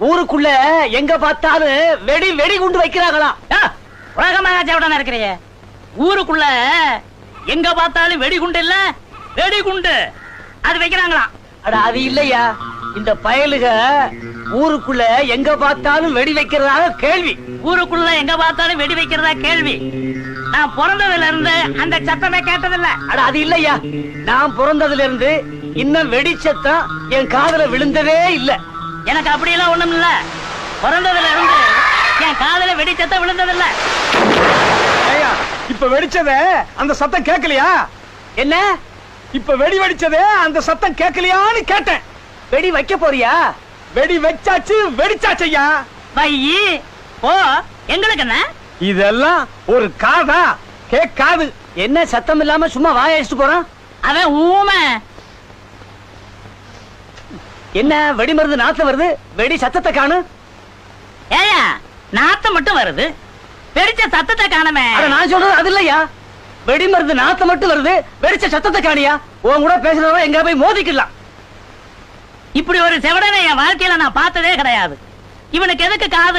ஊருக்குள்ள எங்க பார்த்தாலும் வெடி வெடி குண்டு வைக்கிறாங்களாம். உலகமாக ஜெவடனா இருக்கிறீங்க. ஊருக்குள்ள எங்க பார்த்தாலும் வெடிகுண்டு இல்ல, வெடிகுண்டு அது வைக்கிறாங்களாம். அட அது இல்லையா, இந்த பயலுக ஊருக்குள்ள எங்க பார்த்தாலும் வெடி வைக்கிறதாக கேள்வி. ஊருக்குள்ள எங்க பார்த்தாலும் வெடி வைக்கிறதா கேள்வி. நான் பிறந்ததுல இருந்து அந்த சத்தமே கேட்டதில்ல. அட அது இல்லையா, நான் பிறந்ததுல இருந்து இன்னும் வெடி சத்தம் என் காதுல விழுந்ததே இல்ல. எனக்கு அப்படியெல்லாம் ஒண்ணும் இல்ல. பிறந்ததுல இருந்து என் காதுல வெடி சத்தம் விழுந்ததில்ல. இப்ப வெடிச்சதே அந்த சத்தம் கேட்கலையா? என்ன இப்ப வெடி வெடிச்சதே அந்த சத்தம் கேட்கலையான்னு கேட்டேன். வெடி வைக்க போறியா? வெடி வச்சாச்சு, வெடிச்சாச்சையா. வையி ஓ, எங்களுக்கு என்ன இதெல்லாம் ஒரு காதா? கேட்காது. என்ன சத்தம் இல்லாம சும்மா வாய அடிச்சுட்டு போறான்? அவன் ஊமை. என்ன வெடி மருந்து நாத்தம் வருது, வெடி சத்தத்தை காணு. ஏயா நாத்தம் மட்டும் வருது, வெடிச்ச சத்தத்தை காணமே. அட நான் சொல்றது அது இல்லையா, வெடி மருந்து நாத்தம் மட்டும் வருது, வெடிச்ச சத்தத்தை காணியா? உன் கூட பேசுறவங்க எங்க போய் மோதிக்கலாம். இப்படி ஒரு செவடனை என் வாழ்க்கையில நான் பார்த்ததே கிடையாது. இவனுக்கு எதுக்கு காது?